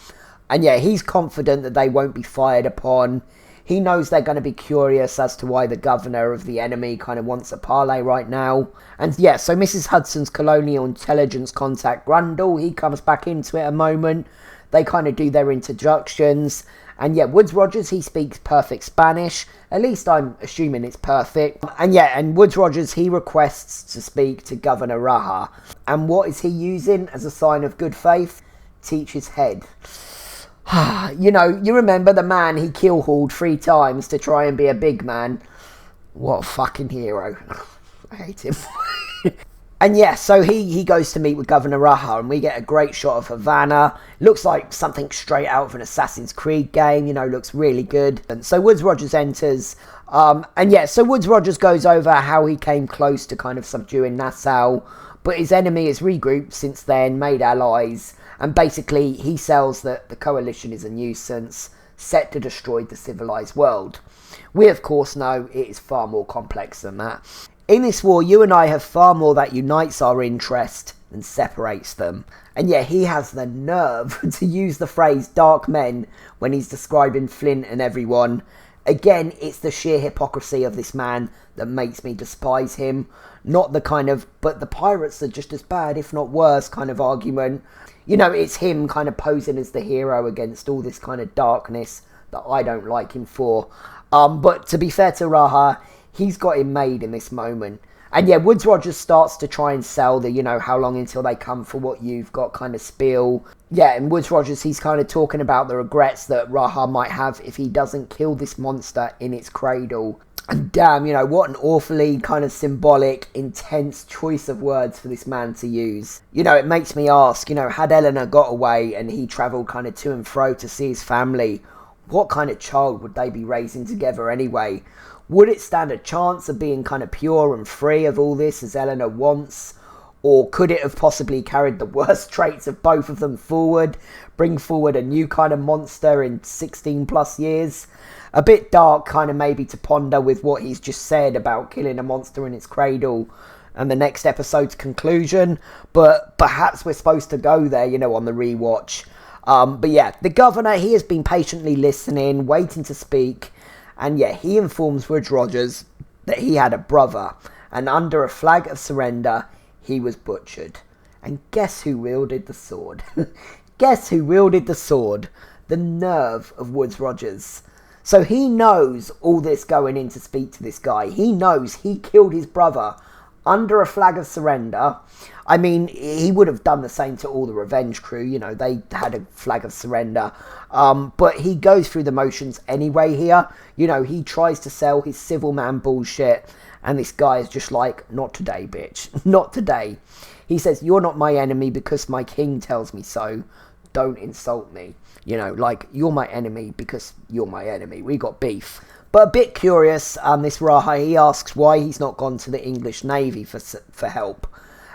Speaker 1: And yeah, he's confident that they won't be fired upon. He knows they're going to be curious as to why the governor of the enemy kind of wants a parley right now. And yeah, so Mrs. Hudson's colonial intelligence contact, Grundle, he comes back into it a moment. They kind of do their introductions. And yeah, Woodes Rogers, he speaks perfect Spanish. At least I'm assuming it's perfect. And yeah, and Woodes Rogers, he requests to speak to Governor Raha. And what is he using as a sign of good faith? Teach his head. You remember the man he keel-hauled 3 times to try and be a big man. What a fucking hero. I hate him. And yeah, so he goes to meet with Governor Raha, and we get a great shot of Havana. Looks like something straight out of an Assassin's Creed game, looks really good. And so Woodes Rogers enters, and yeah, so Woodes Rogers goes over how he came close to kind of subduing Nassau, but his enemy has regrouped since then, made allies, and basically he sells that the coalition is a nuisance, set to destroy the civilized world. We of course know it is far more complex than that. In this war, you and I have far more that unites our interest than separates them. And yet he has the nerve to use the phrase dark men when he's describing Flint and everyone. Again, it's the sheer hypocrisy of this man that makes me despise him. Not the kind of, but the pirates are just as bad, if not worse, kind of argument. It's him kind of posing as the hero against all this kind of darkness that I don't like him for. But to be fair to Raha, he's got him made in this moment. And yeah, Woodes Rogers starts to try and sell the, how long until they come for what you've got kind of spiel. Yeah, and Woodes Rogers, he's kind of talking about the regrets that Raha might have if he doesn't kill this monster in its cradle. And damn, what an awfully kind of symbolic, intense choice of words for this man to use. It makes me ask, had Eleanor got away and he travelled kind of to and fro to see his family, what kind of child would they be raising together anyway? Would it stand a chance of being kind of pure and free of all this as Eleanor wants? Or could it have possibly carried the worst traits of both of them forward, bring forward a new kind of monster in 16 plus years? A bit dark kind of maybe to ponder with what he's just said about killing a monster in its cradle and the next episode's conclusion, but perhaps we're supposed to go there, on the rewatch. But yeah, the governor, he has been patiently listening, waiting to speak. And yeah, he informs Woodes Rogers that he had a brother, and under a flag of surrender, he was butchered. And guess who wielded the sword? Guess who wielded the sword? The nerve of Woodes Rogers. So he knows all this going in to speak to this guy. He knows he killed his brother under a flag of surrender. I mean, he would have done the same to all the revenge crew. You know, they had a flag of surrender. But he goes through the motions anyway here. You know, he tries to sell his civil man bullshit. And this guy is just like, not today, bitch. Not today. He says, you're not my enemy because my king tells me so. Don't insult me. You know, like, you're my enemy because you're my enemy. We got beef. But a bit curious, this Raha, he asks why he's not gone to the English Navy for help.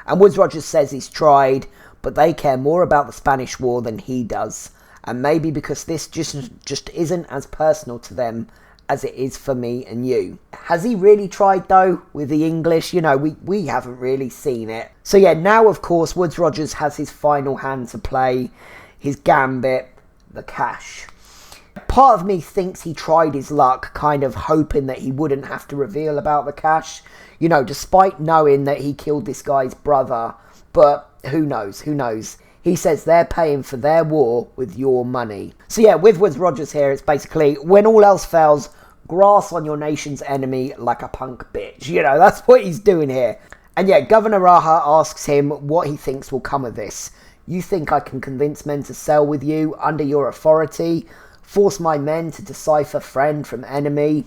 Speaker 1: And Woodes Rogers says he's tried, but they care more about the Spanish War than he does. And maybe because this just isn't as personal to them as it is for me and you. Has he really tried, though, with the English? You know, we haven't really seen it. So yeah, now, of course, Woodes Rogers has his final hand to play, his gambit, the cash. Part of me thinks he tried his luck, kind of hoping that he wouldn't have to reveal about the cash. You know, despite knowing that he killed this guy's brother. But who knows, who knows. He says they're paying for their war with your money. So yeah, with Woodes Rogers here, it's basically, when all else fails, grass on your nation's enemy like a punk bitch. You know, that's what he's doing here. And yeah, Governor Raha asks him what he thinks will come of this. You think I can convince men to sell with you under your authority? Force my men to decipher friend from enemy?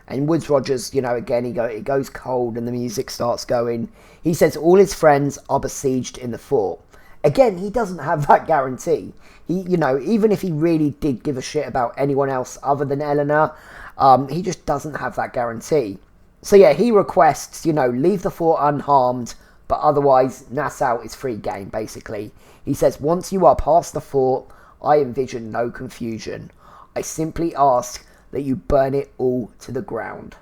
Speaker 1: And Woodes Rogers, you know, again, it goes cold and the music starts going. He says all his friends are besieged in the fort. Again, he doesn't have that guarantee. He, you know, even if he really did give a shit about anyone else other than Eleanor, he just doesn't have that guarantee. So yeah, he requests, you know, leave the fort unharmed, but otherwise Nassau is free game, basically. He says, once you are past the fort, I envision no confusion. I simply ask that you burn it all to the ground.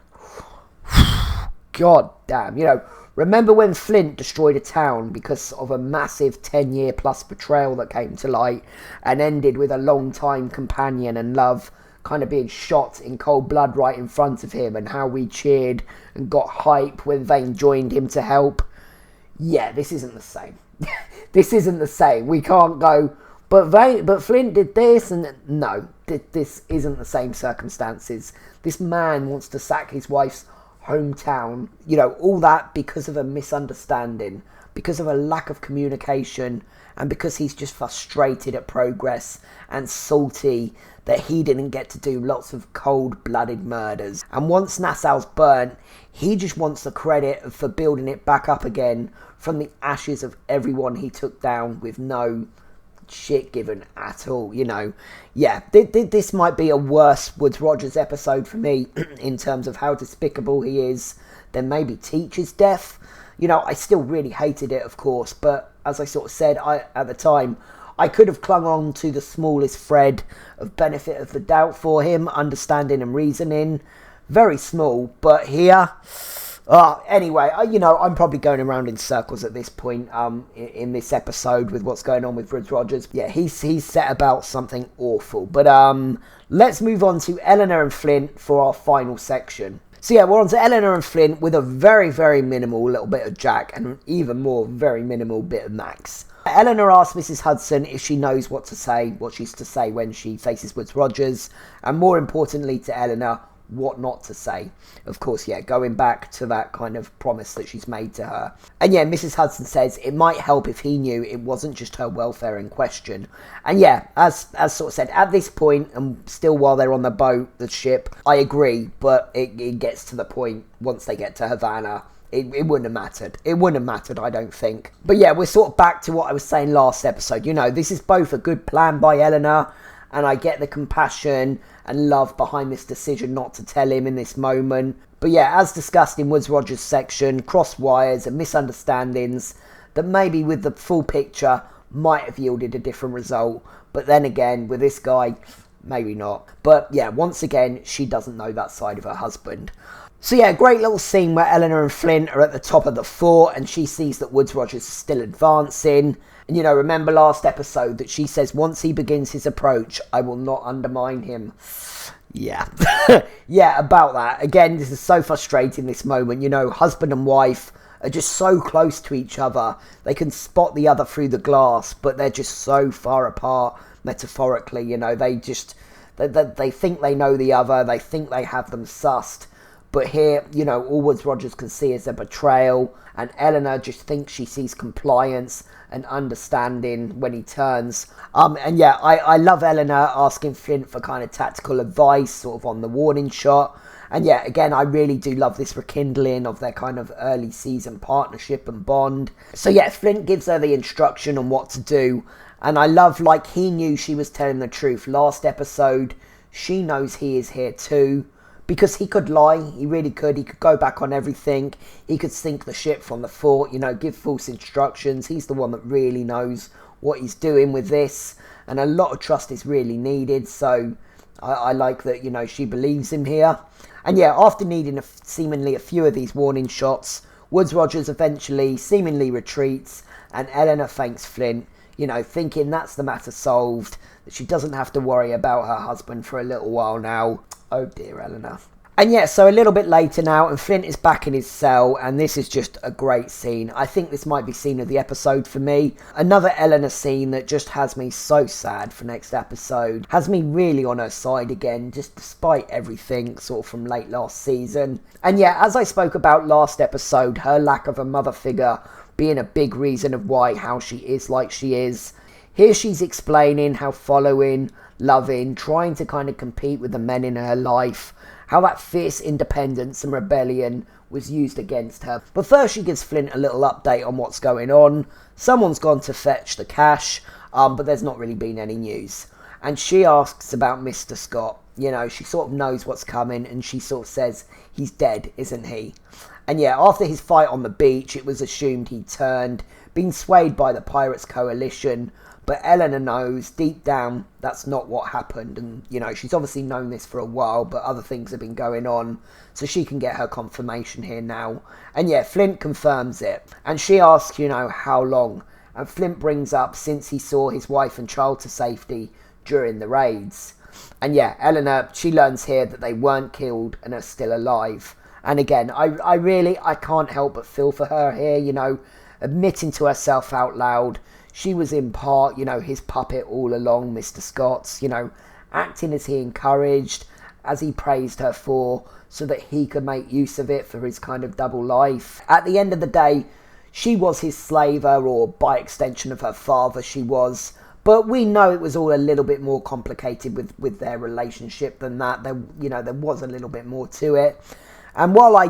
Speaker 1: God damn, you know, remember when Flint destroyed a town because of a massive 10-year plus betrayal that came to light and ended with a long-time companion and love kind of being shot in cold blood right in front of him, and how we cheered and got hype when Vane joined him to help? Yeah, this isn't the same. This isn't the same. We can't go, but Flint did this, and no, this isn't the same circumstances. This man wants to sack his wife's hometown, you know, all that because of a misunderstanding, because of a lack of communication, and because he's just frustrated at progress and salty that he didn't get to do lots of cold-blooded murders. And once Nassau's burnt, he just wants the credit for building it back up again from the ashes of everyone he took down with no shit given at all, you know. Yeah, this might be a worse Woodes Rogers episode for me in terms of how despicable he is than maybe Teacher's death. You know, I still really hated it, of course, but as I sort of said at the time, I could have clung on to the smallest thread of benefit of the doubt for him, understanding and reasoning. Very small, but here... anyway, you know, I'm probably going around in circles at this point in this episode with what's going on with Woodes Rogers. Yeah, he's set about something awful. But let's move on to Eleanor and Flint for our final section. So yeah, we're on to Eleanor and Flint with a very, very minimal little bit of Jack and an even more very minimal bit of Max. Eleanor asks Mrs. Hudson if she knows what she's to say when she faces Woodes Rogers, and more importantly to Eleanor, what not to say. Of course, yeah, going back to that kind of promise that she's made to her. And yeah, Mrs. Hudson says it might help if he knew it wasn't just her welfare in question. And yeah, as sort of said, at this point, and still while they're on the boat, the ship, I agree, but it gets to the point once they get to Havana. It wouldn't have mattered. It wouldn't have mattered, I don't think. But yeah, we're sort of back to what I was saying last episode. You know, this is both a good plan by Eleanor, and I get the compassion and love behind this decision not to tell him in this moment. But yeah, as discussed in Woodes Rogers' section, cross wires and misunderstandings that maybe with the full picture might have yielded a different result. But then again, with this guy, maybe not. But yeah, once again, she doesn't know that side of her husband. So yeah, great little scene where Eleanor and Flint are at the top of the fort and she sees that Woodes Rogers is still advancing. And you know, remember last episode that she says once he begins his approach, I will not undermine him. Yeah. Yeah, about that. Again, this is so frustrating, this moment. You know, husband and wife are just so close to each other. They can spot the other through the glass, but they're just so far apart, metaphorically. You know, they just... They think they know the other, they think they have them sussed. But here, you know, all Woodes Rogers can see is a betrayal, and Eleanor just thinks she sees compliance and understanding when he turns. And yeah, I love Eleanor asking Flint for kind of tactical advice, sort of on the warning shot. And yeah, again, I really do love this rekindling of their kind of early season partnership and bond. So yeah, Flint gives her the instruction on what to do. And I love, like, he knew she was telling the truth. Last episode, she knows he is here too. Because he could lie, he really could. He could go back on everything. He could sink the ship from the fort, you know, give false instructions. He's the one that really knows what he's doing with this. And a lot of trust is really needed. So I like that, you know, she believes him here. And yeah, after needing seemingly a few of these warning shots, Woodes Rogers eventually seemingly retreats. And Eleanor thanks Flint, you know, thinking that's the matter solved. That she doesn't have to worry about her husband for a little while now. Oh dear, Eleanor. And yeah, so a little bit later now, and Flint is back in his cell, and this is just a great scene. I think this might be scene of the episode for me. Another Eleanor scene that just has me so sad for next episode. Has me really on her side again, just despite everything sort of from late last season. And yeah, as I spoke about last episode, her lack of a mother figure being a big reason of why how she is like she is. Here she's explaining how following, loving, trying to kind of compete with the men in her life, how that fierce independence and rebellion was used against her. But first she gives Flint a little update on what's going on. Someone's gone to fetch the cash, but there's not really been any news. And she asks about Mr. Scott. You know, she sort of knows what's coming, and she sort of says, he's dead, isn't he? And yeah, after his fight on the beach, it was assumed he'd turned, been swayed by the Pirates Coalition. But Eleanor knows deep down that's not what happened. And, you know, she's obviously known this for a while, but other things have been going on. So she can get her confirmation here now. And yeah, Flint confirms it. And she asks, you know, how long? And Flint brings up since he saw his wife and child to safety during the raids. And yeah, Eleanor, she learns here that they weren't killed and are still alive. And again, I can't help but feel for her here, you know, admitting to herself out loud. She was in part, you know, his puppet all along, Mr. Scott's, you know, acting as he encouraged, as he praised her for, so that he could make use of it for his kind of double life. At the end of the day, she was his slaver, or by extension of her father, she was. But we know it was all a little bit more complicated with their relationship than that. There was a little bit more to it. And while I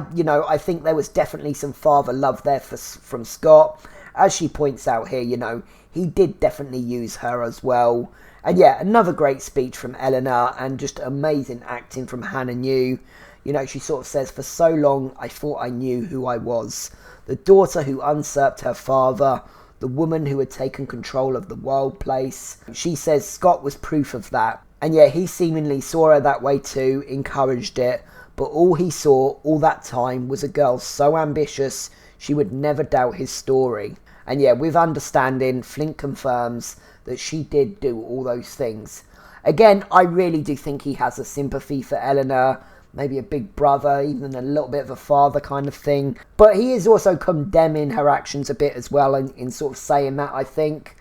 Speaker 1: think there was definitely some father love there from Scott, as she points out here, you know, he did definitely use her as well. And yeah, another great speech from Eleanor, and just amazing acting from Hannah New. You know, she sort of says, for so long I thought I knew who I was. The daughter who usurped her father, the woman who had taken control of the wild place. She says Scott was proof of that. And yeah, he seemingly saw her that way too, encouraged it. But all he saw all that time was a girl so ambitious she would never doubt his story. And yeah, with understanding, Flint confirms that she did do all those things. Again, I really do think he has a sympathy for Eleanor, maybe a big brother, even a little bit of a father kind of thing. But he is also condemning her actions a bit as well in sort of saying that, I think.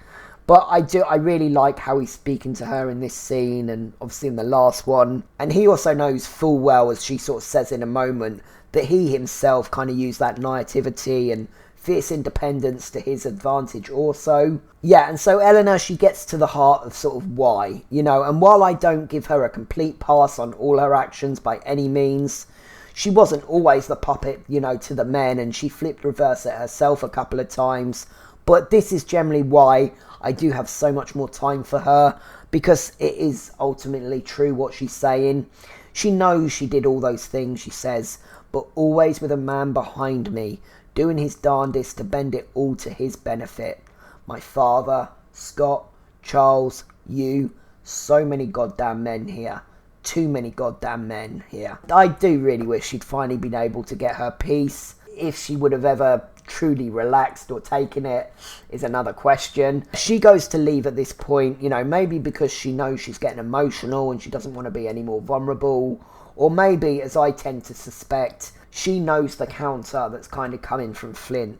Speaker 1: But I really like how he's speaking to her in this scene, and obviously in the last one. And he also knows full well, as she sort of says in a moment, that he himself kind of used that naivety and fierce independence to his advantage also. Yeah, and so Eleanor, she gets to the heart of sort of why, you know, and while I don't give her a complete pass on all her actions by any means, she wasn't always the puppet, you know, to the men, and she flipped reverse at herself a couple of times. But this is generally why I do have so much more time for her, because it is ultimately true what she's saying. She knows she did all those things, she says, but always with a man behind me, doing his darndest to bend it all to his benefit. My father, Scott, Charles, you, so many goddamn men here. Too many goddamn men here. I do really wish she'd finally been able to get her peace. If she would have ever truly relaxed or taken it is another question. She goes to leave at this point, you know, maybe because she knows she's getting emotional and she doesn't want to be any more vulnerable. Or maybe, as I tend to suspect, she knows the counter that's kind of coming from Flint.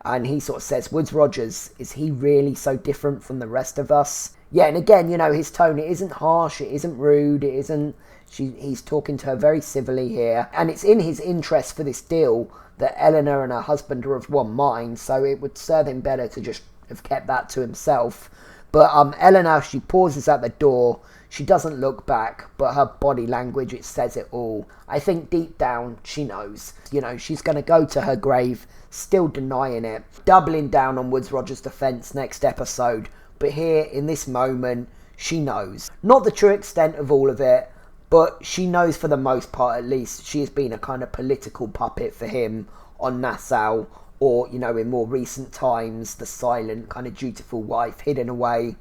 Speaker 1: And he sort of says, Woodes Rogers, is he really so different from the rest of us? Yeah, and again, his tone, it isn't harsh, it isn't rude, it isn't... He's talking to her very civilly here. And it's in his interest for this deal that Eleanor and her husband are of one mind, so it would serve him better to just have kept that to himself. But Eleanor, she pauses at the door. She doesn't look back, but her body language, it says it all. I think deep down, she knows. She's going to go to her grave, still denying it. Doubling down on Woodes Rogers' defence next episode. But here, in this moment, she knows. Not the true extent of all of it, but she knows for the most part, at least, she has been a kind of political puppet for him on Nassau. Or, in more recent times, the silent, kind of dutiful wife hidden away.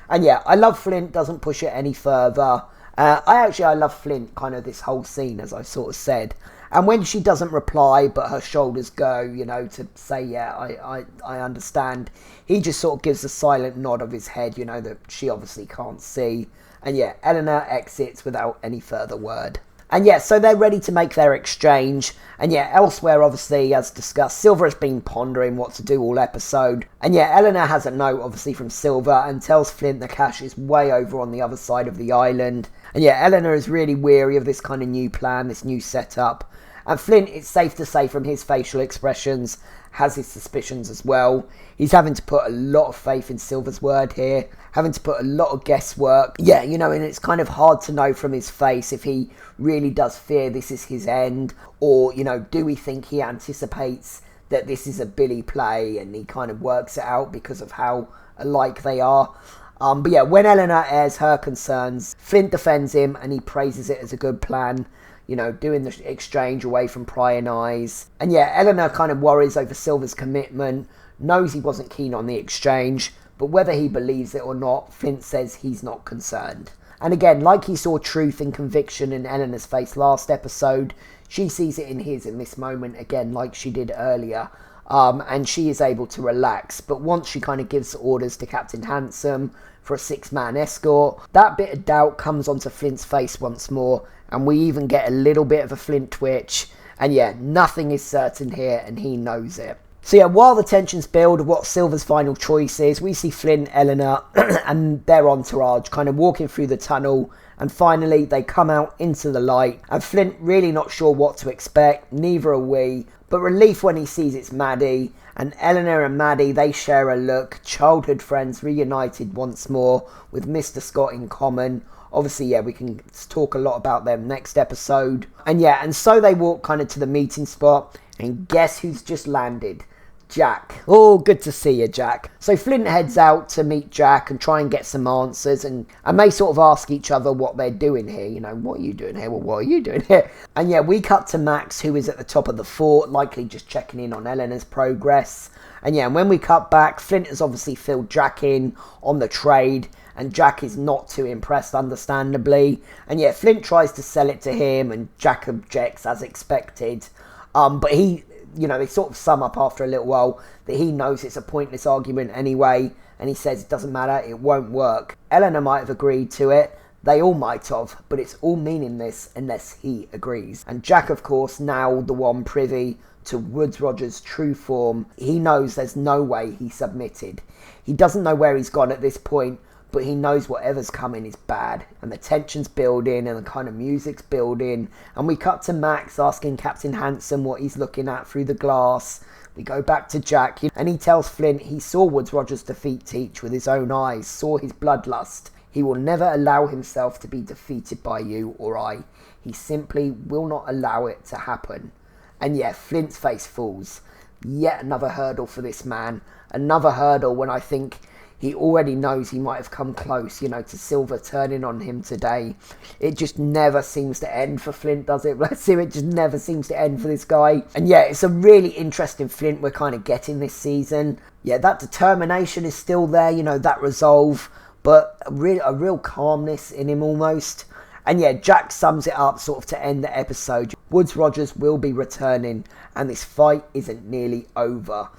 Speaker 1: And yeah, I love Flint, doesn't push it any further. I love Flint, kind of this whole scene, as I sort of said. And when she doesn't reply, but her shoulders go, to say, yeah, I understand, he just sort of gives a silent nod of his head, that she obviously can't see. And yeah, Eleanor exits without any further word. And yeah, so they're ready to make their exchange. And yeah, elsewhere, obviously, as discussed, Silver has been pondering what to do all episode. And yeah, Eleanor has a note, obviously, from Silver and tells Flint the cache is way over on the other side of the island. And yeah, Eleanor is really weary of this kind of new plan, this new setup. And Flint, it's safe to say from his facial expressions, has his suspicions as well. He's having to put a lot of faith in Silver's word here, having to put a lot of guesswork. Yeah, and it's kind of hard to know from his face if he really does fear this is his end, or, do we think he anticipates that this is a Billy play and he kind of works it out because of how alike they are. But yeah, when Eleanor airs her concerns, Flint defends him and he praises it as a good plan. Doing the exchange away from prying eyes. And yeah, Eleanor kind of worries over Silver's commitment, knows he wasn't keen on the exchange, but whether he believes it or not, Flint says he's not concerned. And again, like he saw truth and conviction in Eleanor's face last episode, she sees it in his in this moment again, like she did earlier. And she is able to relax. But once she kind of gives orders to Captain Handsome for a 6-man escort, that bit of doubt comes onto Flint's face once more, and we even get a little bit of a Flint twitch. And yeah, nothing is certain here, and he knows it. So yeah, while the tensions build of what Silver's final choice is, we see Flint, Eleanor, and their entourage kind of walking through the tunnel, and finally they come out into the light, and Flint really not sure what to expect, neither are we, but relief when he sees it's Madi, and Eleanor and Madi, they share a look, childhood friends reunited once more, with Mr. Scott in common. Obviously, yeah, we can talk a lot about them next episode. And yeah, and so they walk kind of to the meeting spot, and guess who's just landed? Jack. Oh, good to see you, Jack. So Flint heads out to meet Jack and try and get some answers, and they sort of ask each other what they're doing here. What are you doing here? Well, what are you doing here? And yeah, we cut to Max, who is at the top of the fort, likely just checking in on Eleanor's progress. And yeah, and when we cut back, Flint has obviously filled Jack in on the trade, and Jack is not too impressed, understandably. And yeah, Flint tries to sell it to him, and Jack objects as expected. But he... they sort of sum up after a little while that he knows it's a pointless argument anyway, and he says it doesn't matter, it won't work. Eleanor might have agreed to it, they all might have, but it's all meaningless unless he agrees. And Jack, of course, now the one privy to Woodes Rogers' true form, he knows there's no way he submitted. He doesn't know where he's gone at this point, but he knows whatever's coming is bad. And the tension's building and the kind of music's building. And we cut to Max asking Captain Handsome what he's looking at through the glass. We go back to Jack, and he tells Flint he saw Woodes Rogers defeat Teach with his own eyes, saw his bloodlust. He will never allow himself to be defeated by you or I. He simply will not allow it to happen. And yeah, Flint's face falls. Yet another hurdle for this man. Another hurdle when I think he already knows he might have come close, to Silver turning on him today. It just never seems to end for Flint, does it? Let's see, it just never seems to end for this guy. And yeah, it's a really interesting Flint we're kind of getting this season. Yeah, that determination is still there, that resolve, but a real calmness in him almost. And yeah, Jack sums it up sort of to end the episode. Woodes Rogers will be returning, and this fight isn't nearly over.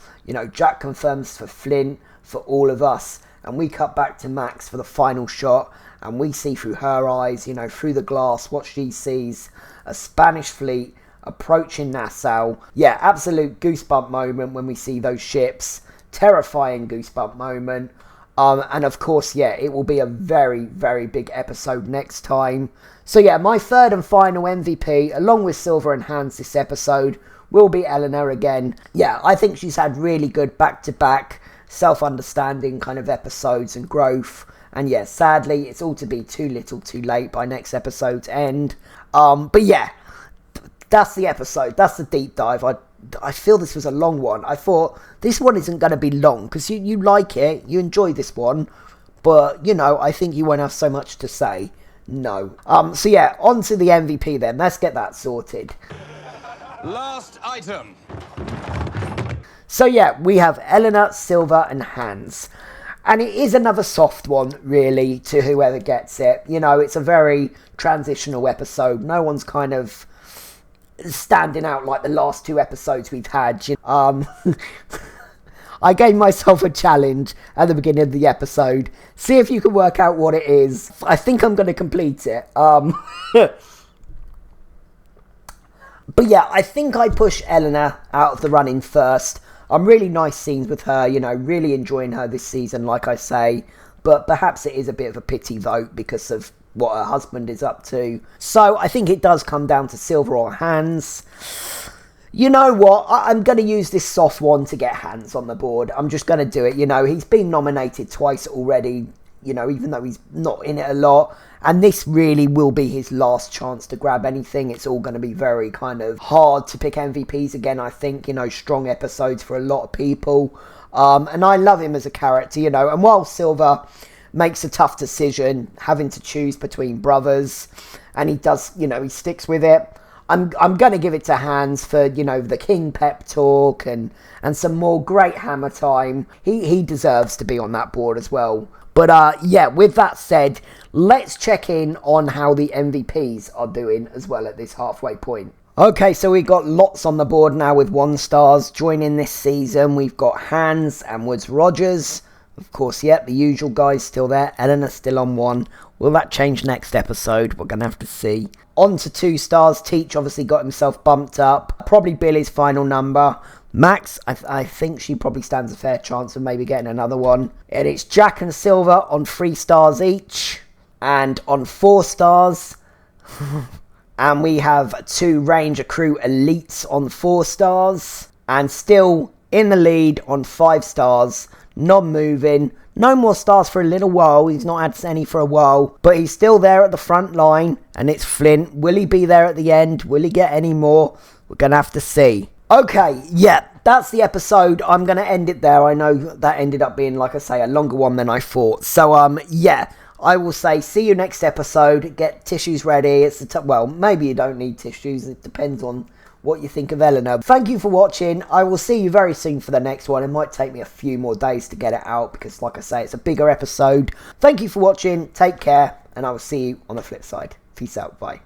Speaker 1: Jack confirms for Flint, for all of us, and we cut back to Max for the final shot, and we see through her eyes, through the glass, what she sees, a Spanish fleet approaching Nassau. Yeah, absolute goosebump moment when we see those ships, terrifying goosebump moment. And of course, yeah, it will be a very, very big episode next time. So yeah, my third and final MVP, along with Silver and Hans this episode, will be Eleanor again. Yeah, I think she's had really good back-to-back self-understanding kind of episodes and growth. And yeah, sadly, it's all to be too little too late by next episode's end. But yeah, that's the episode. That's the deep dive. I feel this was a long one. I thought this one isn't going to be long because you like it, you enjoy this one, but you know, I think you won't have so much to say. No. So yeah, on to the MVP then. Let's get that sorted.
Speaker 3: Last item.
Speaker 1: So yeah, we have Eleanor, Silver and Hans. And it is another soft one, really, to whoever gets it. You know, it's a very transitional episode. No one's kind of standing out like the last two episodes we've had. I gave myself a challenge at the beginning of the episode. See if you can work out what it is. I think I'm going to complete it. But yeah, I think I push Eleanor out of the running first. Really nice scenes with her, you know, really enjoying her this season, like I say. But perhaps it is a bit of a pity vote because of what her husband is up to. So I think it does come down to Silver or Hans. You know what? I'm going to use this soft one to get Hans on the board. I'm just going to do it. You know, he's been nominated twice already, you know, even though he's not in it a lot. And this really will be his last chance to grab anything. It's all going to be very kind of hard to pick MVPs again, I think. You know, strong episodes for a lot of people. And I love him as a character, you know. And while Silver makes a tough decision, having to choose between brothers, and he does, you know, he sticks with it, I'm going to give it to Hans for, you know, the King pep talk and some more great hammer time. He deserves to be on that board as well. But yeah, with that said, let's check in on how the MVPs are doing as well at this halfway point. Okay, so we've got lots on the board now with 1 stars. Joining this season, we've got Hans and Woods Rogers. Of course, yep, the usual guys still there. Eleanor still on 1. Will that change next episode? We're going to have to see. On to 2 stars. Teach obviously got himself bumped up. Probably Billy's final number. Max, I think she probably stands a fair chance of maybe getting another one. And it's Jack and Silver on 3 stars each. And on 4 stars... and we have 2 Ranger Crew Elites on 4 stars. And still in the lead on 5 stars. Non-moving. No more stars for a little while. He's not had any for a while. But he's still there at the front line. And it's Flint. Will he be there at the end? Will he get any more? We're going to have to see. Okay, yeah, that's the episode. I'm going to end it there. I know that ended up being, like I say, a longer one than I thought. So, yeah, I will say see you next episode. Get tissues ready. It's well, maybe you don't need tissues. It depends on what you think of Eleanor. Thank you for watching. I will see you very soon for the next one. It might take me a few more days to get it out because, like I say, it's a bigger episode. Thank you for watching. Take care, and I will see you on the flip side. Peace out. Bye.